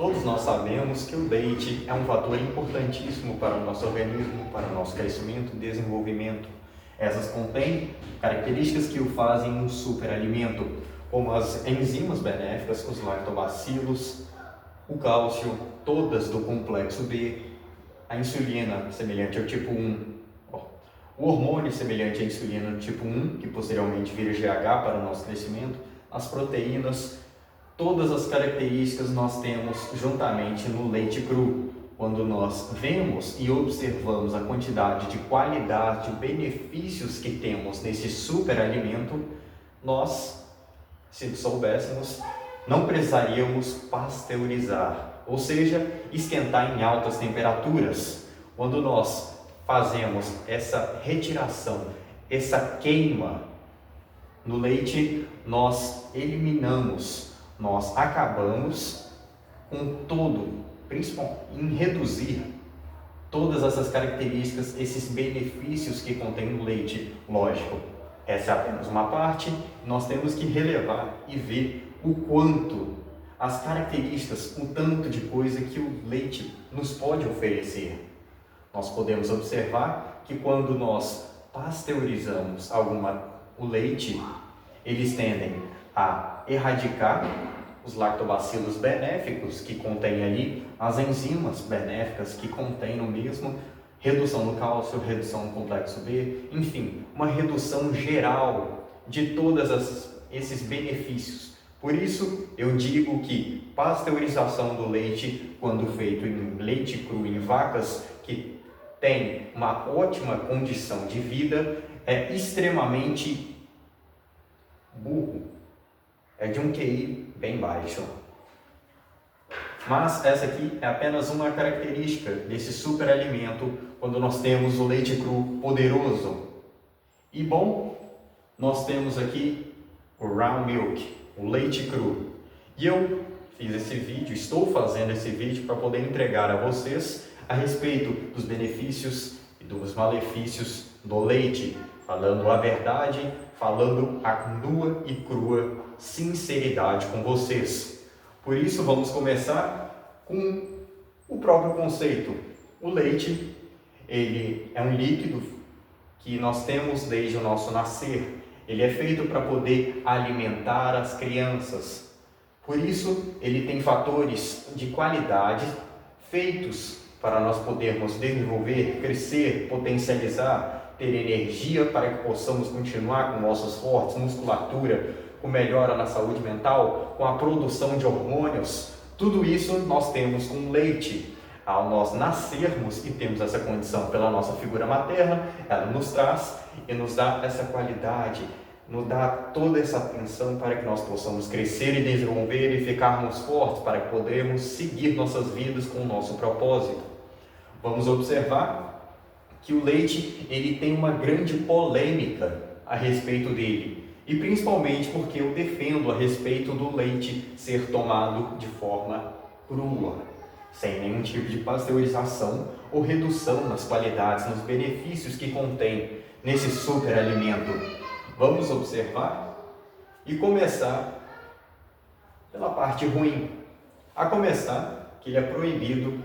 Todos nós sabemos que o leite é um fator importantíssimo para o nosso organismo, para o nosso crescimento e desenvolvimento. Essas contêm características que o fazem um superalimento, como as enzimas benéficas, os lactobacilos, o cálcio, todas do complexo B, a insulina semelhante ao tipo 1, o hormônio semelhante à insulina do tipo 1, que posteriormente vira GH para o nosso crescimento, as proteínas. Todas as características nós temos juntamente no leite cru. Quando nós vemos e observamos a quantidade de qualidade, de benefícios que temos nesse superalimento, nós, se soubéssemos, não precisaríamos pasteurizar, ou seja, esquentar em altas temperaturas. Quando nós fazemos essa retiração, essa queima no leite, nós eliminamos, nós acabamos com todo, principalmente em reduzir todas essas características, esses benefícios que contém no leite. Lógico, essa é apenas uma parte, nós temos que relevar e ver o quanto, as características, o tanto de coisa que o leite nos pode oferecer. Nós podemos observar que quando nós pasteurizamos o leite, eles tendem a erradicar os lactobacilos benéficos que contém ali, as enzimas benéficas que contém no mesmo, redução no cálcio, redução no complexo B, enfim, uma redução geral de todos esses benefícios. Por isso, eu digo que pasteurização do leite, quando feito em leite cru em vacas que tem uma ótima condição de vida, é extremamente burro. É de um QI bem baixo. Mas essa aqui é apenas uma característica desse superalimento quando nós temos o leite cru poderoso. E bom, nós temos aqui o raw milk, o leite cru. E eu fiz esse vídeo, estou fazendo esse vídeo para poder entregar a vocês a respeito dos benefícios e dos malefícios do leite, falando a verdade, falando a nua e crua sinceridade com vocês. Por isso, vamos começar com o próprio conceito. O leite, ele é um líquido que nós temos desde o nosso nascer. Ele é feito para poder alimentar as crianças. Por isso, ele tem fatores de qualidade feitos para nós podermos desenvolver, crescer, potencializar, ter energia para que possamos continuar com ossos fortes, musculatura, com melhora na saúde mental, com a produção de hormônios. Tudo isso nós temos com leite. Ao nós nascermos e temos essa condição pela nossa figura materna, ela nos traz e nos dá essa qualidade, nos dá toda essa atenção para que nós possamos crescer e desenvolver e ficarmos fortes para que podemos seguir nossas vidas com o nosso propósito. Vamos observar que o leite ele tem uma grande polêmica a respeito dele, e principalmente porque eu defendo a respeito do leite ser tomado de forma crua, sem nenhum tipo de pasteurização ou redução nas qualidades, nos benefícios que contém nesse superalimento. Vamos observar e começar pela parte ruim, a começar que ele é proibido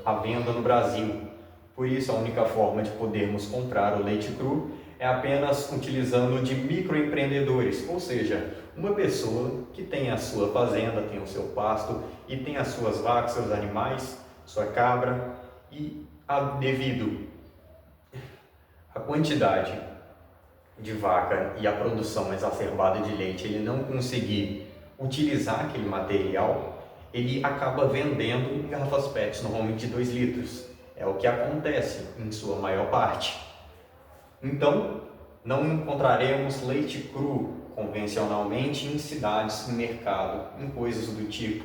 a venda no Brasil. Por isso, a única forma de podermos comprar o leite cru é apenas utilizando de microempreendedores, ou seja, uma pessoa que tem a sua fazenda, tem o seu pasto e tem as suas vacas, seus animais, sua cabra, e devido à quantidade de vaca e a produção exacerbada de leite, ele não conseguir utilizar aquele material, ele acaba vendendo em garrafas PET, normalmente de 2 litros. É o que acontece em sua maior parte. Então, não encontraremos leite cru convencionalmente em cidades, em mercado, em coisas do tipo.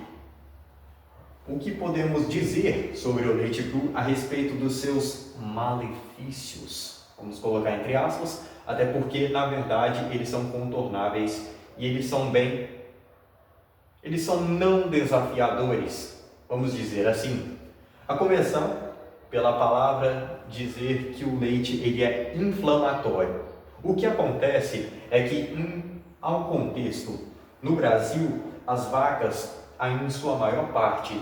O que podemos dizer sobre o leite cru a respeito dos seus malefícios? Vamos colocar entre aspas, até porque, na verdade, eles são contornáveis e eles são não desafiadores, vamos dizer assim. A começar pela palavra dizer que o leite ele é inflamatório. O que acontece é que, há um contexto, no Brasil, as vacas, em sua maior parte,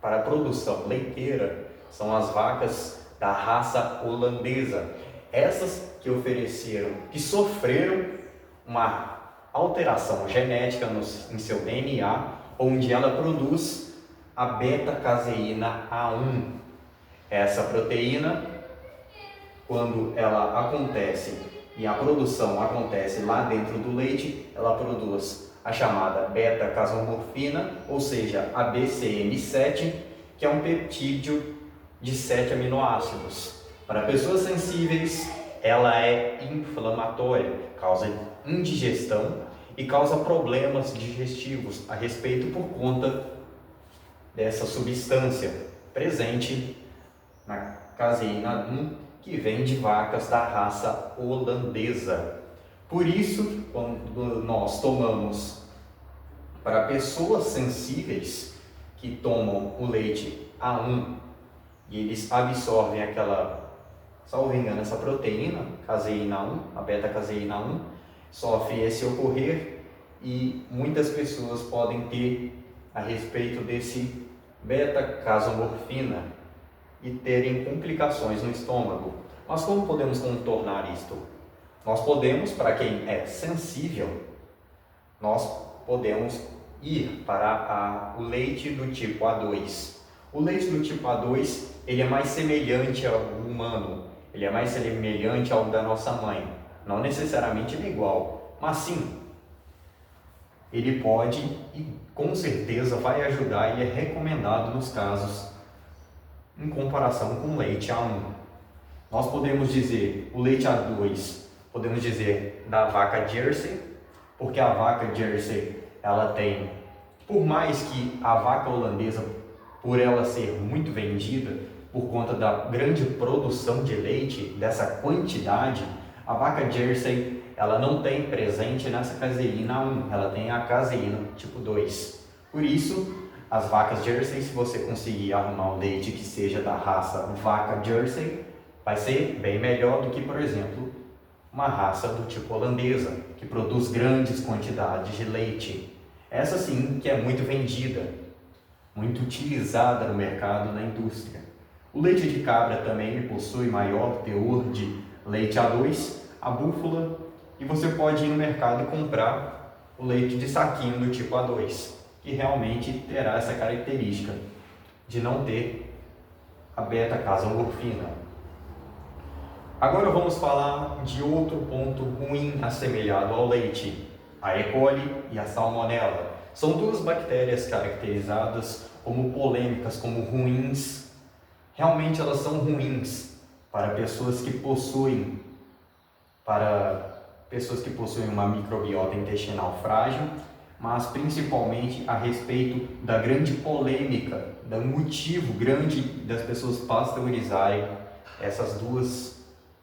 para a produção leiteira são as vacas da raça holandesa. Essas que sofreram uma alteração genética em seu DNA, onde ela produz a beta-caseína A1. Essa proteína, quando ela acontece e a produção acontece lá dentro do leite, ela produz a chamada beta-casomorfina, ou seja, a BCN7, que é um peptídeo de 7 aminoácidos. Para pessoas sensíveis, ela é inflamatória, causa indigestão e causa problemas digestivos a respeito por conta dessa substância presente na caseína 1, que vem de vacas da raça holandesa. Por isso, quando nós tomamos, para pessoas sensíveis que tomam o leite A1 e eles absorvem aquela, salvo engano, essa proteína, caseína 1, a beta-caseína 1, sofre esse ocorrer e muitas pessoas podem ter a respeito desse beta-casomorfina e terem complicações no estômago. Mas como podemos contornar isto? Nós podemos, para quem é sensível, nós podemos ir para o leite do tipo A2. O leite do tipo A2, ele é mais semelhante ao humano, ele é mais semelhante ao da nossa mãe. Não necessariamente ele é igual, mas sim, ele pode e com certeza vai ajudar e é recomendado nos casos em comparação com o leite A1. Nós podemos dizer o leite A2, podemos dizer da vaca Jersey, porque a vaca Jersey, ela tem, por mais que a vaca holandesa, por ela ser muito vendida, por conta da grande produção de leite, dessa quantidade, a vaca Jersey, ela não tem presente nessa caseína 1, ela tem a caseína tipo 2. Por isso, as vacas Jersey, se você conseguir arrumar um leite que seja da raça vaca Jersey, vai ser bem melhor do que, por exemplo, uma raça do tipo holandesa, que produz grandes quantidades de leite. Essa sim que é muito vendida, muito utilizada no mercado, na indústria. O leite de cabra também possui maior teor de leite A2, a búfala, e você pode ir no mercado e comprar o leite de saquinho do tipo A2, que realmente terá essa característica de não ter a beta-casomorfina. Agora vamos falar de outro ponto ruim assemelhado ao leite, a E. coli e a salmonella. São duas bactérias caracterizadas como polêmicas, como ruins. Realmente elas são ruins para pessoas que possuem uma microbiota intestinal frágil, mas principalmente a respeito da grande polêmica, do motivo grande das pessoas pasteurizarem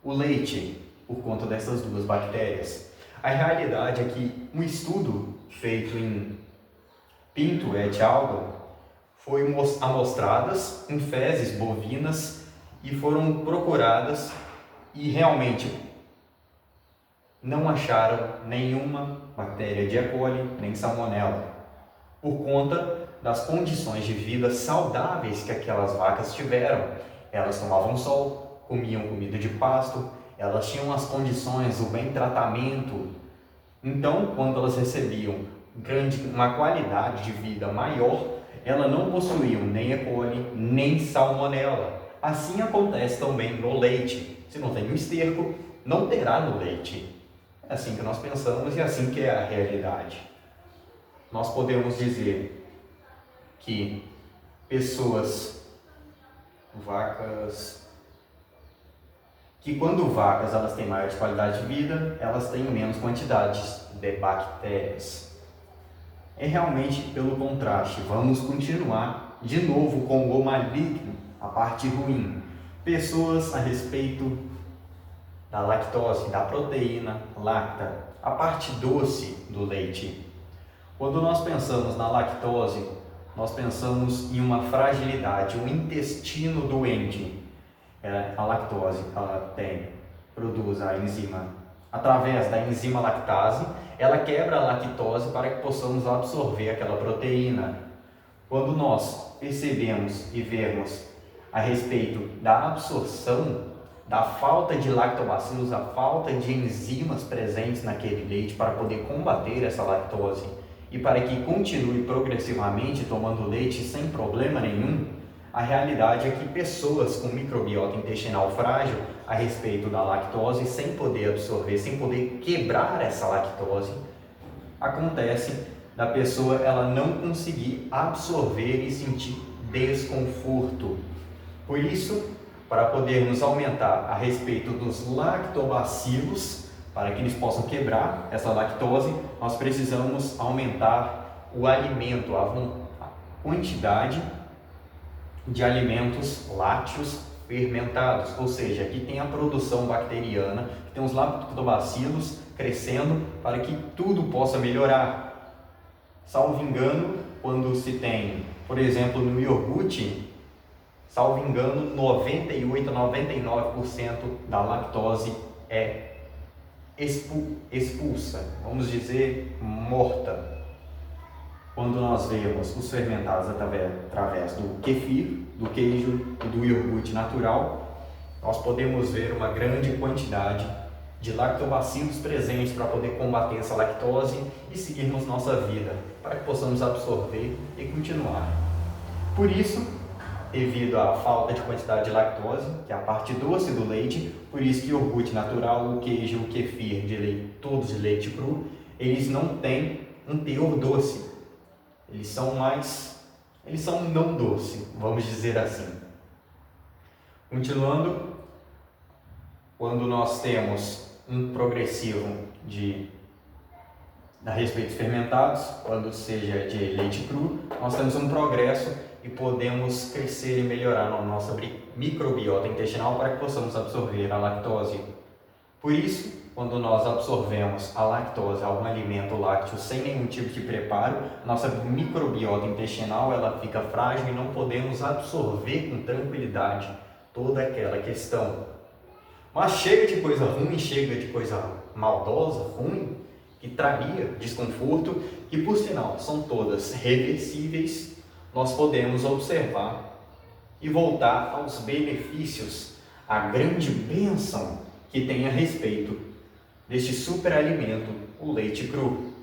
o leite por conta dessas duas bactérias. A realidade é que um estudo feito em Pinto et al. Foi amostradas em fezes bovinas e foram procuradas e realmente não acharam nenhuma bactéria de E. coli nem salmonella, por conta das condições de vida saudáveis que aquelas vacas tiveram. Elas tomavam sol, comiam comida de pasto, elas tinham as condições, o bem tratamento. Então, quando elas recebiam uma qualidade de vida maior, elas não possuíam nem E. coli, nem salmonella. Assim acontece também no leite. Se não tem um esterco, não terá no leite. É assim que nós pensamos e é assim que é a realidade. Nós podemos dizer que quando vacas elas têm maior qualidade de vida, elas têm menos quantidades de bactérias. É realmente pelo contraste. Vamos continuar de novo com o maligno, a parte ruim. Pessoas a respeito da lactose, da proteína láctea, a parte doce do leite. Quando nós pensamos na lactose, nós pensamos em uma fragilidade, um intestino doente. A lactose, ela produz a enzima, através da enzima lactase, ela quebra a lactose para que possamos absorver aquela proteína. Quando nós percebemos e vemos a respeito da absorção, da falta de lactobacilos, a falta de enzimas presentes naquele leite para poder combater essa lactose e para que continue progressivamente tomando leite sem problema nenhum, a realidade é que pessoas com microbiota intestinal frágil a respeito da lactose, sem poder absorver, sem poder quebrar essa lactose, acontece da pessoa ela não conseguir absorver e sentir desconforto. Por isso, para podermos aumentar a respeito dos lactobacilos, para que eles possam quebrar essa lactose, nós precisamos aumentar o alimento, a quantidade de alimentos lácteos fermentados, ou seja, aqui tem a produção bacteriana, tem os lactobacilos crescendo para que tudo possa melhorar. Salvo engano, quando se tem, por exemplo, no iogurte, salvo engano, 98 a 99% da lactose é expulsa, vamos dizer, morta. Quando nós vemos os fermentados através do kefir, do queijo e do iogurte natural, nós podemos ver uma grande quantidade de lactobacilos presentes para poder combater essa lactose e seguirmos nossa vida, para que possamos absorver e continuar. Por isso, devido à falta de quantidade de lactose, que é a parte doce do leite, por isso que o iogurte natural, o queijo, o kefir de leite, todos de leite cru, eles não têm um teor doce. Eles são não doce, vamos dizer assim. Continuando, quando nós temos um progressivo a respeito de fermentados, quando seja de leite cru, nós temos um progresso e podemos crescer e melhorar a nossa microbiota intestinal para que possamos absorver a lactose. Por isso, quando nós absorvemos a lactose, algum alimento lácteo sem nenhum tipo de preparo, nossa microbiota intestinal ela fica frágil e não podemos absorver com tranquilidade toda aquela questão. Mas chega de coisa ruim, chega de coisa maldosa, ruim, que traria desconforto, que por sinal são todas reversíveis, nós podemos observar e voltar aos benefícios, a grande bênção que tem a respeito deste superalimento, o leite cru.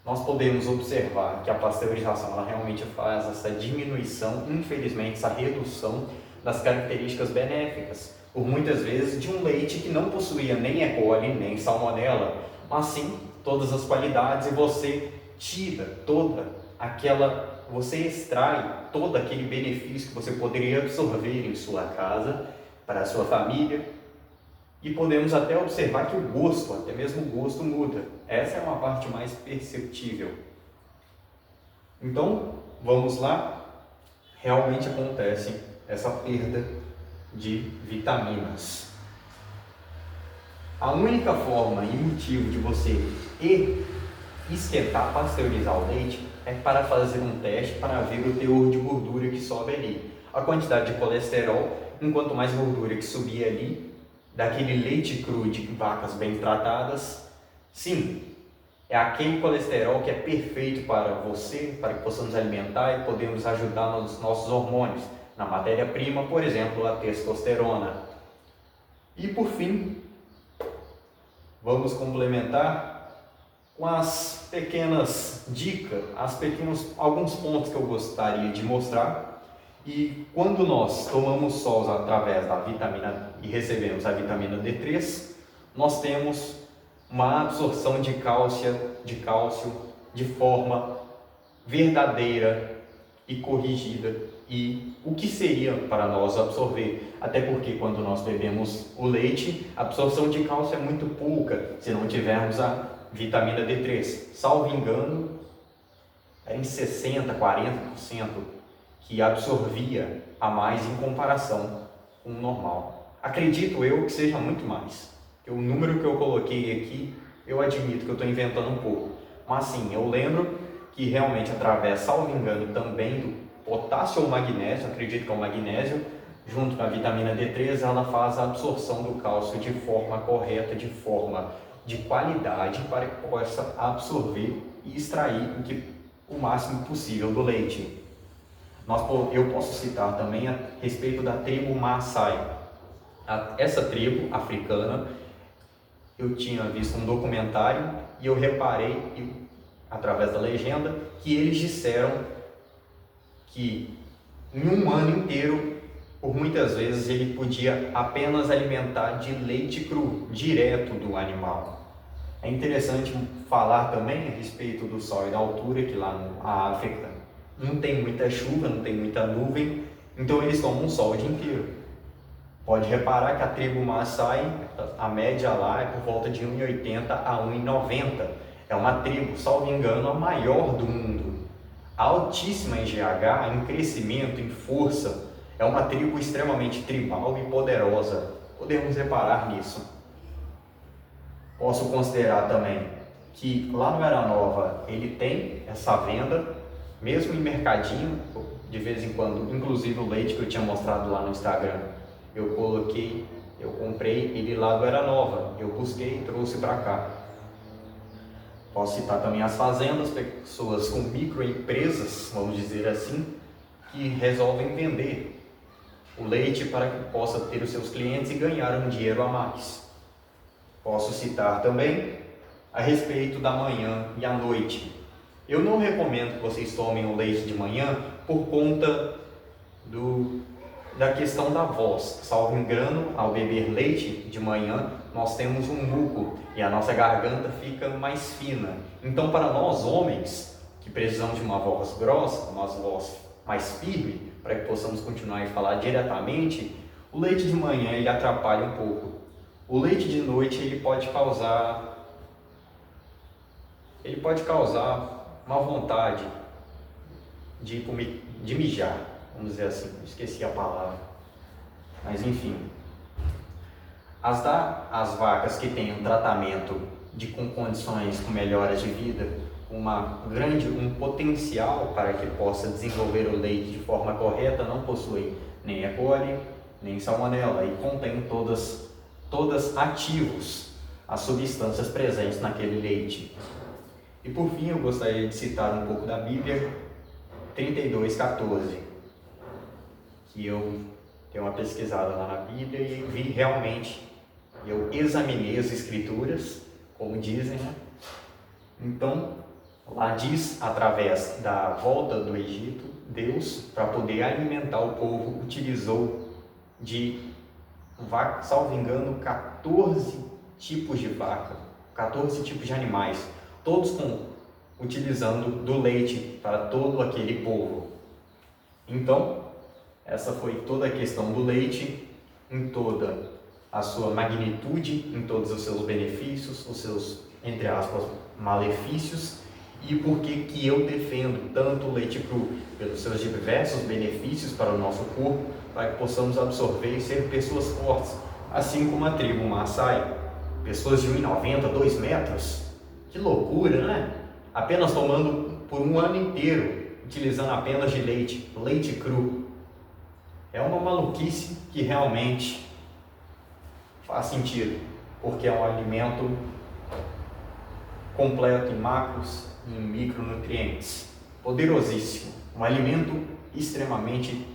Nós podemos observar que a pasteurização ela realmente faz essa diminuição, infelizmente essa redução das características benéficas, por muitas vezes de um leite que não possuía nem E. coli, nem salmonela, mas sim todas as qualidades e você você extrai todo aquele benefício que você poderia absorver em sua casa, para a sua família, e podemos até observar que o gosto, até mesmo o gosto muda. Essa é uma parte mais perceptível. Então, vamos lá, realmente acontece essa perda de vitaminas. A única forma e motivo de você esquentar, pasteurizar o leite é para fazer um teste para ver o teor de gordura que sobe ali, a quantidade de colesterol, enquanto mais gordura que subir ali, daquele leite cru de vacas bem tratadas, sim, é aquele colesterol que é perfeito para você, para que possamos alimentar e podemos ajudar nos nossos hormônios, na matéria-prima, por exemplo, a testosterona. E por fim, vamos complementar com as pequenas dicas, alguns pontos que eu gostaria de mostrar. E quando nós tomamos sol através da vitamina e recebemos a vitamina D3, nós temos uma absorção de cálcio de forma verdadeira e corrigida. E o que seria para nós absorver? Até porque quando nós bebemos o leite, a absorção de cálcio é muito pouca, se não tivermos a vitamina D3. Salvo engano, era em 60%, 40% que absorvia a mais em comparação com o normal. Acredito eu que seja muito mais. O número que eu coloquei aqui, eu admito que eu estou inventando um pouco. Mas sim, eu lembro que realmente através, salvo engano, também do potássio ou magnésio, acredito que é o magnésio, junto com a vitamina D3, ela faz a absorção do cálcio de forma correta, de forma de qualidade, para que possa absorver e extrair o máximo possível do leite. Eu posso citar também a respeito da tribo Maasai. Essa tribo africana, eu tinha visto um documentário e eu reparei, através da legenda, que eles disseram que em um ano inteiro, por muitas vezes, ele podia apenas alimentar de leite cru, direto do animal. É interessante falar também a respeito do sol e da altura, que lá na África não tem muita chuva, não tem muita nuvem, então eles tomam sol o dia inteiro. Pode reparar que a tribo Maasai, a média lá é por volta de 1,80 a 1,90. É uma tribo, salvo engano, a maior do mundo. Altíssima em GH, em crescimento, em força. É uma tribo extremamente tribal e poderosa. Podemos reparar nisso. Posso considerar também que lá no Era Nova ele tem essa venda, mesmo em mercadinho, de vez em quando, inclusive o leite que eu tinha mostrado lá no Instagram, eu comprei ele lá do Era Nova, eu busquei e trouxe para cá. Posso citar também as fazendas, pessoas com microempresas, vamos dizer assim, que resolvem vender o leite para que possa ter os seus clientes e ganhar um dinheiro a mais. Posso citar também a respeito da manhã e à noite. Eu não recomendo que vocês tomem o leite de manhã por conta da questão da voz. Salvo engano, ao beber leite de manhã, nós temos um muco e a nossa garganta fica mais fina. Então, para nós homens, que precisamos de uma voz grossa, uma voz mais firme, para que possamos continuar a falar diretamente, o leite de manhã ele atrapalha um pouco. O leite de noite ele pode causar uma vontade de mijar, vamos dizer assim, esqueci a palavra, mas enfim. As vacas que têm um tratamento com condições, com melhoras de vida, um potencial para que possa desenvolver o leite de forma correta, não possuem nem E. coli, nem salmonela e contém todas ativos as substâncias presentes naquele leite. E por fim, eu gostaria de citar um pouco da Bíblia 32:14, que eu dei uma pesquisada lá na Bíblia e vi realmente, eu examinei as escrituras, como dizem, né? Então, lá diz, através da volta do Egito, Deus, para poder alimentar o povo, utilizou salvo engano, 14 tipos de vaca, 14 tipos de animais, todos utilizando do leite para todo aquele povo. Então, essa foi toda a questão do leite, em toda a sua magnitude, em todos os seus benefícios, os seus, entre aspas, malefícios, e por que eu defendo tanto o leite cru, pelos seus diversos benefícios para o nosso corpo, para que possamos absorver e ser pessoas fortes, assim como a tribo Maasai, pessoas de 1,90, 2 metros. Que loucura, né? Apenas tomando por um ano inteiro, utilizando apenas de leite cru. É uma maluquice que realmente faz sentido, porque é um alimento completo em macros e em micronutrientes, poderosíssimo, um alimento extremamente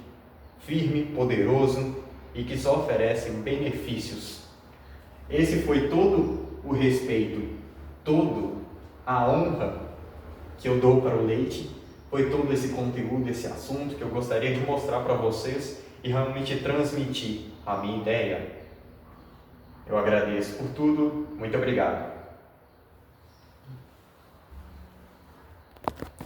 firme, poderoso e que só oferece benefícios. Esse foi todo o respeito, toda a honra que eu dou para o leite, foi todo esse conteúdo, esse assunto que eu gostaria de mostrar para vocês e realmente transmitir a minha ideia. Eu agradeço por tudo, muito obrigado.